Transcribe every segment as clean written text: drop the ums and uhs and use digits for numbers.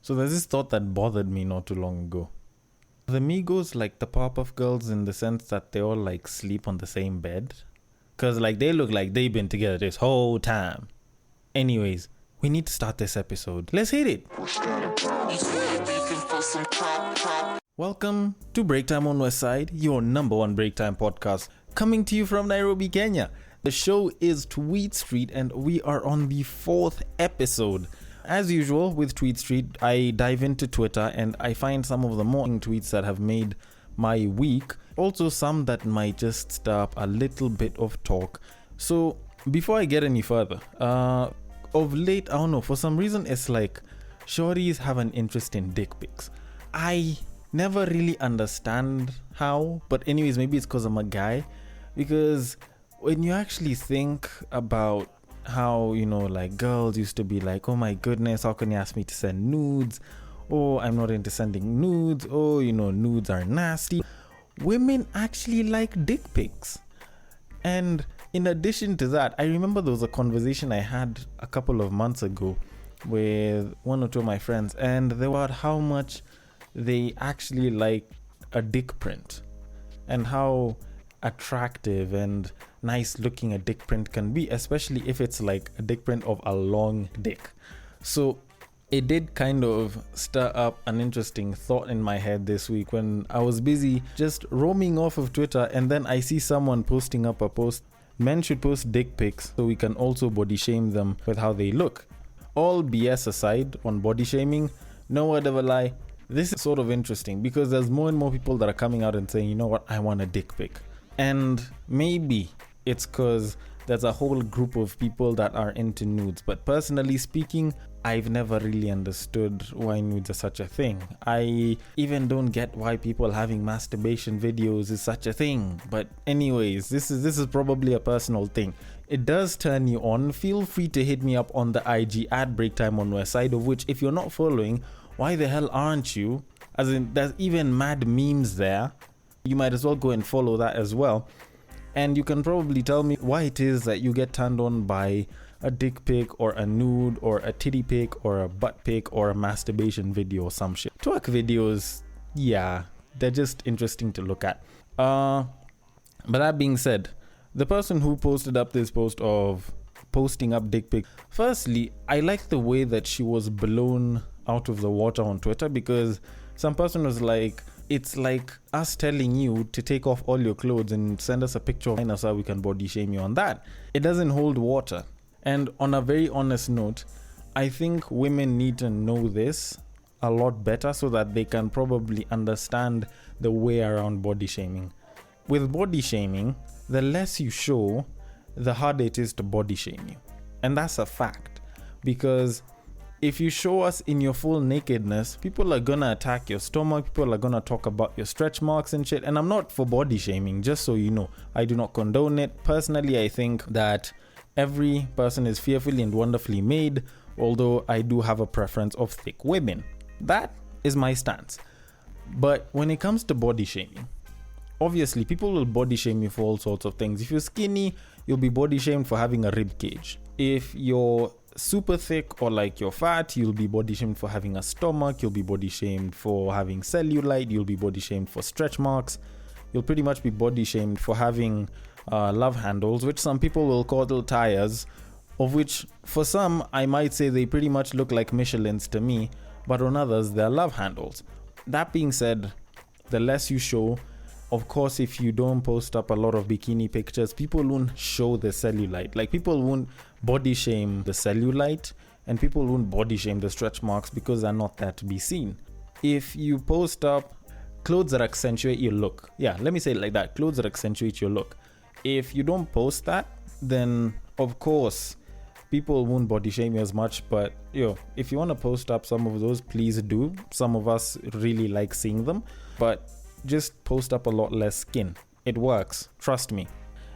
So there's this thought that bothered me not too long ago. The Migos like the Powerpuff Girls in the sense that they all like sleep on the same bed? Because like they look like they've been together this whole time. Anyways, we need to start this episode. Let's hit it. Welcome to Break Time on West Side, your number one break time podcast, coming to you from Nairobi, Kenya. The show is Tweetstreet and we are on the 4th episode. As usual with Tweetstreet, I dive into Twitter and I find some of the more tweets that have made my week. Also some that might just stir up a little bit of talk. So before I get any further, of late, I don't know, for some reason it's like shorties have an interest in dick pics. I never really understand how, but anyways, maybe it's because I'm a guy. Because when you actually think about how, you know, like girls used to be like, oh my goodness, how can you ask me to send nudes? Oh, I'm not into sending nudes. Oh, you know, nudes are nasty. Women actually like dick pics. And in addition to that, I remember there was a conversation I had a couple of months ago with one or two of my friends, and they were about how much they actually like a dick print and how attractive and nice looking a dick print can be, especially if it's like a dick print of a long dick. So it did kind of stir up an interesting thought in my head this week when I was busy just roaming off of Twitter, and then I see someone posting up a post. Men should post dick pics so we can also body shame them with how they look. All BS aside on body shaming, no word of a lie, this is sort of interesting because there's more and more people that are coming out and saying, you know what, I want a dick pic. And maybe it's because there's a whole group of people that are into nudes. But personally speaking, I've never really understood why nudes are such a thing. I even don't get why people having masturbation videos is such a thing. But anyways, this is probably a personal thing. It does turn you on. Feel free to hit me up on the IG at Breaktime on West Side, of which if you're not following, why the hell aren't you? As in, there's even mad memes there. You might as well go and follow that as well. And you can probably tell me why it is that you get turned on by a dick pic or a nude or a titty pic or a butt pic or a masturbation video or some shit. Twerk videos, yeah, they're just interesting to look at. But that being said, the person who posted up this post of posting up dick pic, firstly, I like the way that she was blown out of the water on Twitter, because some person was like, it's like us telling you to take off all your clothes and send us a picture of us so we can body shame you on that. It doesn't hold water. And on a very honest note, I think women need to know this a lot better so that they can probably understand the way around body shaming. With body shaming, the less you show, the harder it is to body shame you. And that's a fact. Because if you show us in your full nakedness, people are gonna attack your stomach, people are gonna talk about your stretch marks and shit. And I'm not for body shaming, just so you know. I do not condone it. Personally, I think that every person is fearfully and wonderfully made, although I do have a preference of thick women. That is my stance. But when it comes to body shaming, obviously people will body shame you for all sorts of things. If you're skinny, you'll be body shamed for having a rib cage. If you're super thick or like you're fat, you'll be body shamed for having a stomach, you'll be body shamed for having cellulite, you'll be body shamed for stretch marks, you'll pretty much be body shamed for having love handles, which some people will call tires, of which for some I might say they pretty much look like Michelins to me, but on others they're love handles. That being said, the less you show, of course, if you don't post up a lot of bikini pictures, people won't show the cellulite. Like, people won't body shame the cellulite and people won't body shame the stretch marks because they're not there to be seen. If you post up clothes that accentuate your look, yeah, let me say it like that, clothes that accentuate your look. If you don't post that, then of course people won't body shame you as much. But if you want to post up some of those, please do. Some of us really like seeing them, but just post up a lot less skin. It works, trust me.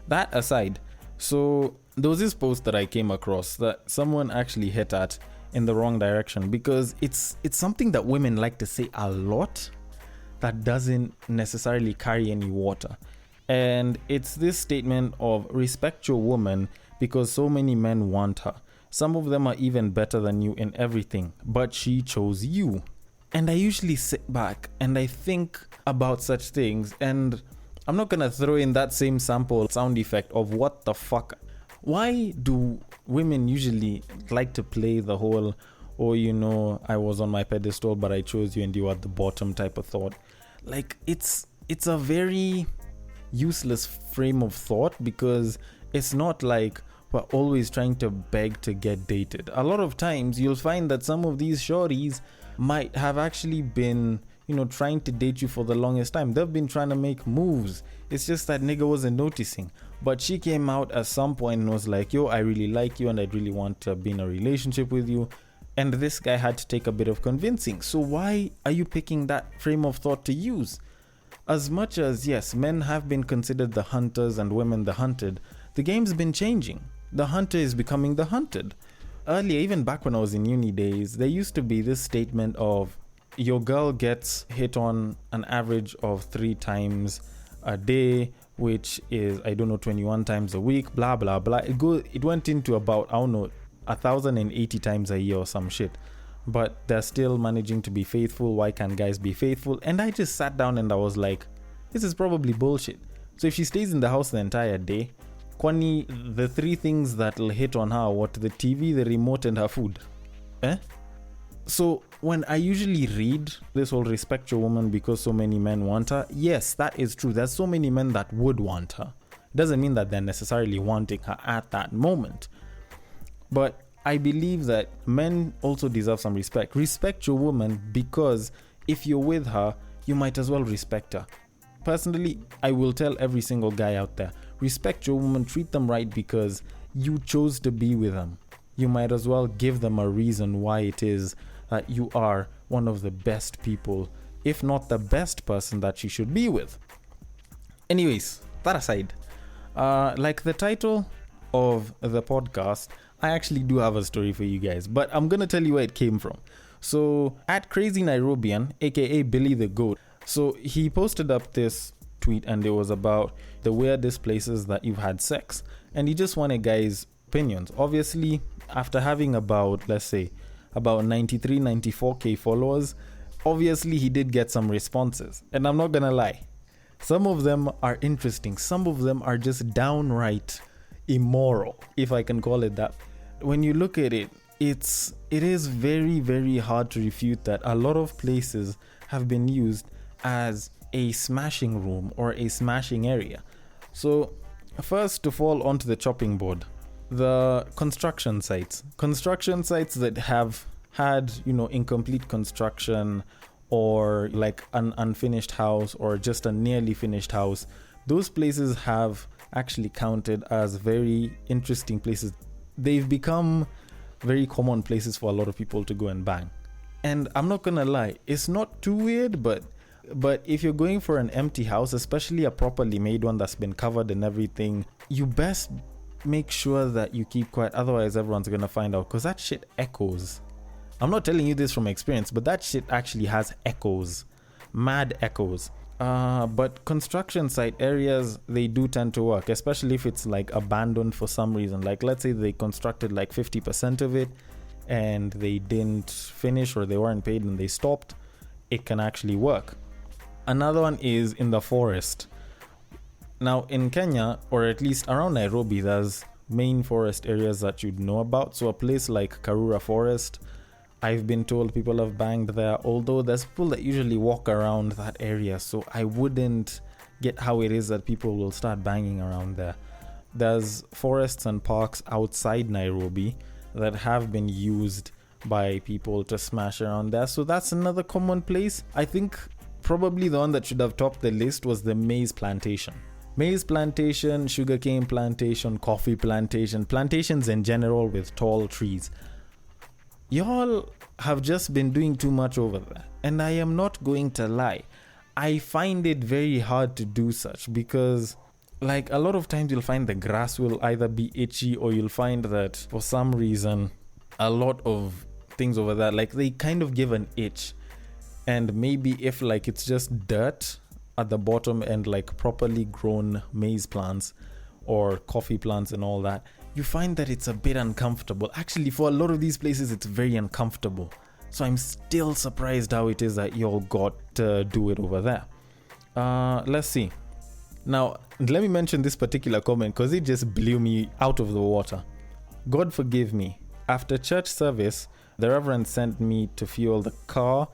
That aside, so there was this post that I came across that someone actually hit at in the wrong direction, because it's something that women like to say a lot that doesn't necessarily carry any water. And it's this statement of respect your woman because so many men want her. Some of them are even better than you in everything, but she chose you. And I usually sit back and I think about such things, and I'm not gonna throw in that same sample sound effect of what the fuck. Why do women usually like to play the whole, oh, you know, I was on my pedestal but I chose you and you are at the bottom type of thought? Like, it's a very useless frame of thought, because it's not like we're always trying to beg to get dated. A lot of times you'll find that some of these shorties might have actually been, you know, trying to date you for the longest time. They've been trying to make moves. It's just that nigga wasn't noticing. But she came out at some point and was like, yo, I really like you and I'd really want to be in a relationship with you. And this guy had to take a bit of convincing. So why are you picking that frame of thought to use? As much as, yes, men have been considered the hunters and women the hunted, the game's been changing. The hunter is becoming the hunted. Earlier, even back when I was in uni days, there used to be this statement of your girl gets hit on an average of 3 times a day, which is, 21 times a week, blah, blah, blah. It went into about, 1,080 times a year or some shit. But they're still managing to be faithful. Why can't guys be faithful? And I just sat down and I was like, this is probably bullshit. So if she stays in the house the entire day, kwani the 3 things that'll hit on her, what? The TV, the remote, and her food. So when I usually read this whole respect your woman because so many men want her, yes, that is true. There's so many men that would want her. Doesn't mean that they're necessarily wanting her at that moment. But I believe that men also deserve some respect. Respect your woman, because if you're with her, you might as well respect her. Personally, I will tell every single guy out there, respect your woman, treat them right, because you chose to be with them. You might as well give them a reason why it is that you are one of the best people, if not the best person that she should be with. Anyways, that aside, like the title of the podcast, I actually do have a story for you guys, but I'm gonna tell you where it came from. So at Crazy Nairobian, aka Billy the Goat, so he posted up this tweet and it was about the weirdest places that you've had sex, and he just wanted guys' opinions. Obviously, after having about, let's say, about 94k followers, obviously he did get some responses, and I'm not gonna lie, some of them are interesting, some of them are just downright immoral, if I can call it that. When you look at it, it is very, very hard to refute that a lot of places have been used as a smashing room or a smashing area. So first to fall onto the chopping board, the construction sites that have had, incomplete construction, or like an unfinished house, or just a nearly finished house. Those places have actually counted as very interesting places. They've become very common places for a lot of people to go and bang. And I'm not gonna lie, it's not too weird, but if you're going for an empty house, especially a properly made one that's been covered and everything, you best make sure that you keep quiet, otherwise everyone's gonna find out, because that shit echoes. I'm not telling you this from experience, but that shit actually has echoes, mad echoes. But construction site areas, they do tend to work, especially if it's like abandoned for some reason. Like, let's say they constructed like 50% of it and they didn't finish, or they weren't paid and they stopped. It can actually work. Another one is in the forest. Now in Kenya, or at least around Nairobi, there's main forest areas that you'd know about. So a place like Karura Forest, I've been told people have banged there, although there's people that usually walk around that area, so I wouldn't get how it is that people will start banging around there. There's forests and parks outside Nairobi that have been used by people to smash around there, so that's another common place. I think probably the one that should have topped the list was the maize plantation. Maize plantation, sugarcane plantation, coffee plantation, plantations in general with tall trees. Y'all have just been doing too much over there, and I am not going to lie, I find it very hard to do such, because like a lot of times you'll find the grass will either be itchy, or you'll find that for some reason a lot of things over there, like they kind of give an itch. And maybe if like it's just dirt at the bottom and like properly grown maize plants or coffee plants and all that, you find that it's a bit uncomfortable. Actually, for a lot of these places, it's very uncomfortable. So I'm still surprised how it is that y'all got to do it over there. Let's see. Now, let me mention this particular comment because it just blew me out of the water. God forgive me. After church service, the Reverend sent me to fuel the car,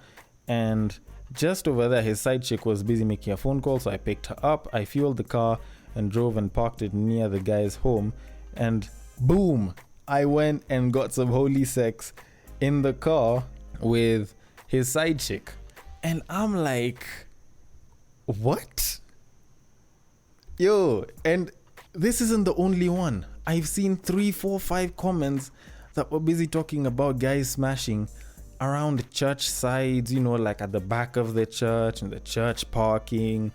and just over there, his side chick was busy making a phone call, so I picked her up. I fueled the car and drove and parked it near the guy's home, and boom, I went and got some holy sex in the car with his side chick. And I'm like, what? Yo, and this isn't the only one. I've seen 3, 4, 5 comments that were busy talking about guys smashing around church sides, like at the back of the church and the church parking,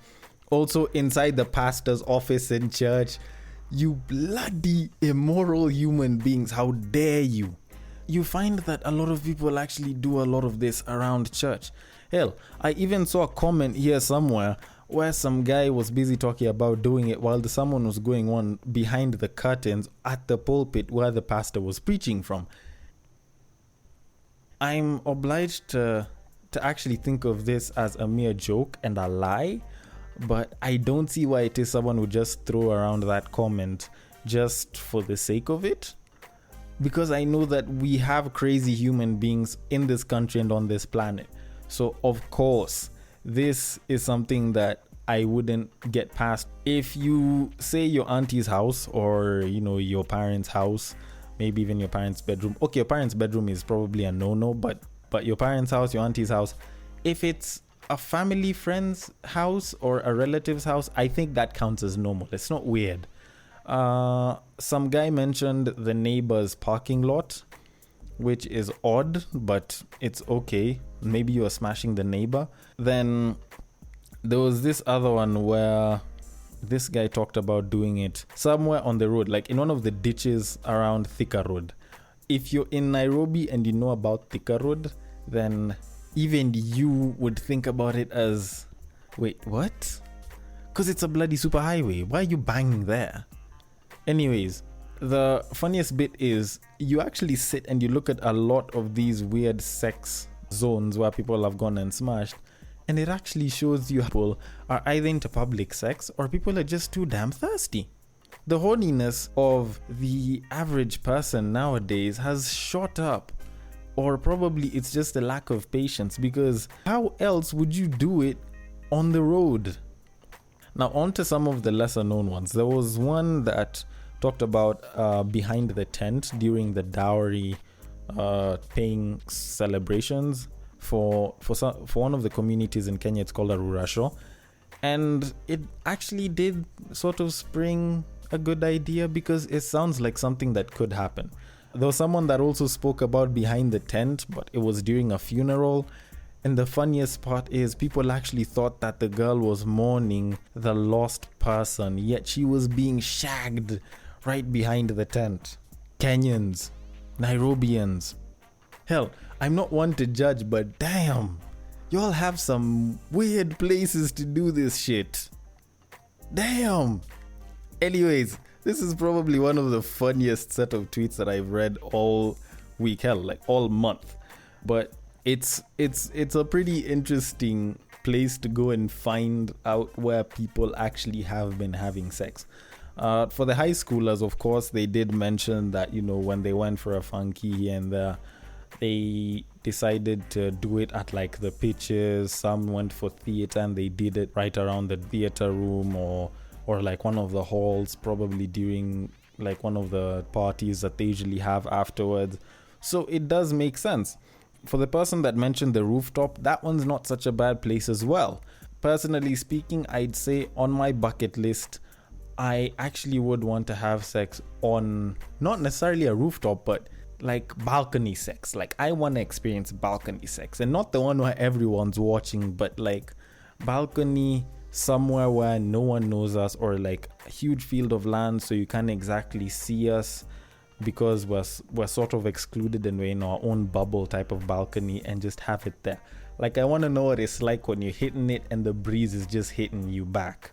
also inside the pastor's office in church. You bloody immoral human beings, how dare you? You find that a lot of people actually do a lot of this around church. Hell, I even saw a comment here somewhere where some guy was busy talking about doing it while someone was going on behind the curtains at the pulpit where the pastor was preaching from. I'm obliged to actually think of this as a mere joke and a lie, but I don't see why it is someone would just throw around that comment just for the sake of it. Because I know that we have crazy human beings in this country and on this planet. So of course, this is something that I wouldn't get past. If you say your auntie's house or, your parents' house, maybe even your parents' bedroom. Okay, your parents' bedroom is probably a no-no, but your parents' house, your auntie's house, if it's a family friend's house or a relative's house, I think that counts as normal. It's not weird. Some guy mentioned the neighbor's parking lot, which is odd, but it's okay. Maybe you are smashing the neighbor. Then there was this other one where this guy talked about doing it somewhere on the road, like in one of the ditches around Thika Road. If you're in Nairobi and you know about Thika Road, then even you would think about it as, wait, what? Because it's a bloody superhighway. Why are you banging there? Anyways, the funniest bit is you actually sit and you look at a lot of these weird sex zones where people have gone and smashed, and it actually shows you people are either into public sex or people are just too damn thirsty. The horniness of the average person nowadays has shot up, or probably it's just a lack of patience, because how else would you do it on the road? Now on to some of the lesser known ones. There was one that talked about behind the tent during the dowry paying celebrations for one of the communities in Kenya. It's called a Rurasho, and it actually did sort of spring a good idea because it sounds like something that could happen. There was someone that also spoke about behind the tent, but it was during a funeral. And the funniest part is people actually thought that the girl was mourning the lost person, yet she was being shagged right behind the tent. Kenyans, Nairobians. Hell, I'm not one to judge, but damn, y'all have some weird places to do this shit. Damn. Anyways, this is probably one of the funniest set of tweets that I've read all week, hell, like all month. But it's a pretty interesting place to go and find out where people actually have been having sex. For the high schoolers, of course, they did mention that, when they went for a funky here and there, they decided to do it at like the pitches. Some went for theater and they did it right around the theater room or like one of the halls, probably during like one of the parties that they usually have afterwards. So it does make sense. For the person that mentioned the rooftop, that one's not such a bad place as well. Personally speaking, I'd say on my bucket list, I actually would want to have sex on not necessarily a rooftop, but like balcony sex. Like I want to experience balcony sex, and not the one where everyone's watching, but like balcony somewhere where no one knows us, or like a huge field of land so you can't exactly see us because we're sort of excluded and we're in our own bubble type of balcony, and just have it there. Like I want to know what it's like when you're hitting it and the breeze is just hitting you back.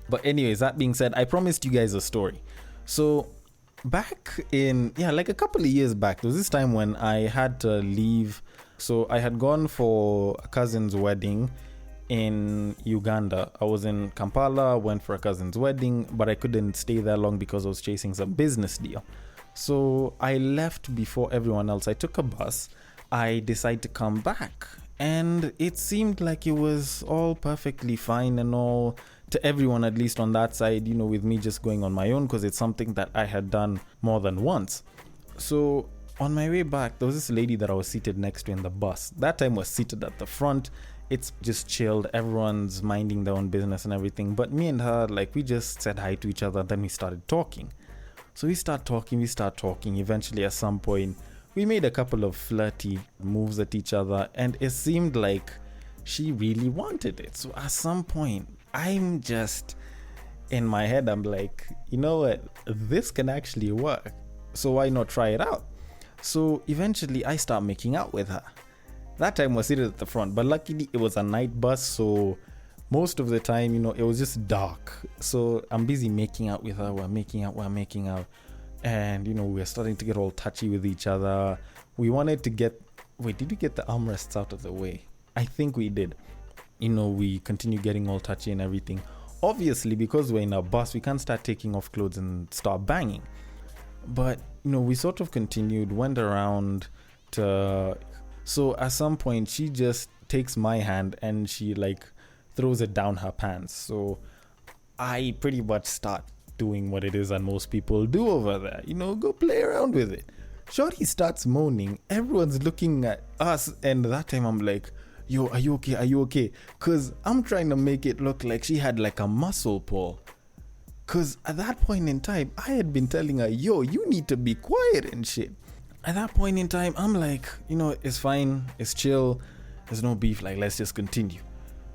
But anyways, that being said, I promised you guys a story. So back in, like a couple of years back, there was this time when I had to leave. So I had gone for a cousin's wedding in Uganda. I was in Kampala, went for a cousin's wedding, but I couldn't stay there long because I was chasing some business deal. So I left before everyone else. I took a bus. I decided to come back, and it seemed like it was all perfectly fine and all to everyone, at least on that side, with me just going on my own because it's something that I had done more than once. So on my way back, there was this lady that I was seated next to in the bus. That time was seated at the front. It's just chilled. Everyone's minding their own business and everything. But me and her, we just said hi to each other. Then we started talking. So we start talking. Eventually, at some point, we made a couple of flirty moves at each other. And it seemed like she really wanted it. So at some point, I'm just, in my head, I'm like, you know what? This can actually work. So why not try it out? So eventually, I start making out with her. That time was seated at the front, but luckily it was a night bus, so most of the time, it was just dark. So I'm busy making out with her. We're making out. And, we're starting to get all touchy with each other. We wanted to did we get the armrests out of the way? I think we did. We continue getting all touchy and everything. Obviously, because we're in a bus, we can't start taking off clothes and start banging. But, we sort of continued, went around to... So at some point, she just takes my hand and she throws it down her pants. So I pretty much start doing what it is that most people do over there. Go play around with it. Shorty starts moaning. Everyone's looking at us. And that time I'm like, yo, are you okay? Are you okay? Because I'm trying to make it look like she had a muscle pull. Because at that point in time, I had been telling her, yo, you need to be quiet and shit. At that point in time, I'm like, it's fine, it's chill, there's no beef, let's just continue.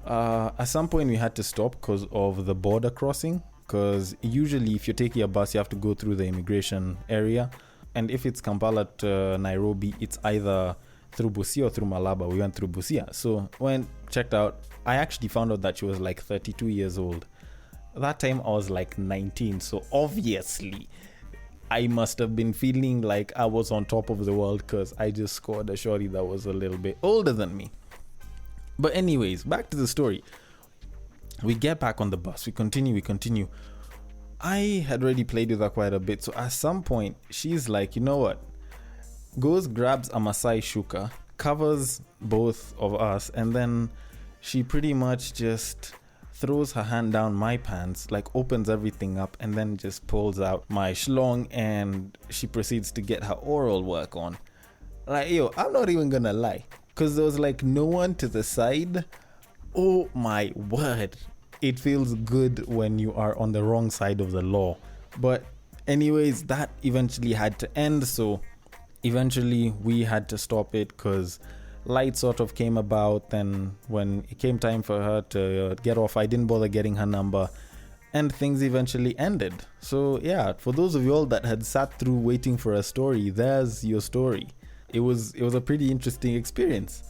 At some point, we had to stop because of the border crossing, because usually if you're taking a bus, you have to go through the immigration area, and if it's Kampala to Nairobi, it's either through Busia or through Malaba. We went through Busia. So when checked out, I actually found out that she was 32 years old. That time, I was 19, so obviously... I must have been feeling like I was on top of the world because I just scored a shorty that was a little bit older than me. But anyways, back to the story. We get back on the bus. We continue. I had already played with her quite a bit. So at some point, she's like, you know what? Goes, grabs a Masai shuka, covers both of us, and then she pretty much just... throws her hand down my pants, opens everything up, and then just pulls out my schlong, and she proceeds to get her oral work on. I'm not even gonna lie, because there was no one to the side. Oh my word, it feels good when you are on the wrong side of the law. But anyways, that eventually had to end, so eventually we had to stop it because light sort of came about. Then when it came time for her to get off, I didn't bother getting her number, and things eventually ended. So yeah, for those of you all that had sat through waiting for a story, there's your story. It was a pretty interesting experience.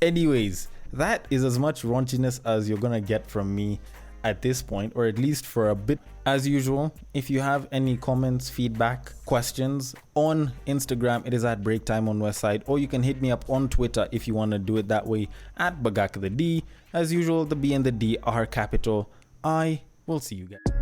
Anyways, that is as much raunchiness as you're gonna get from me at this point, or at least for a bit. As usual, if you have any comments, feedback, questions, on Instagram, it is at Breaktime on Westside, or you can hit me up on Twitter if you want to do it that way, at Bagak the D. As usual, the B and the D are capital. I will see you guys.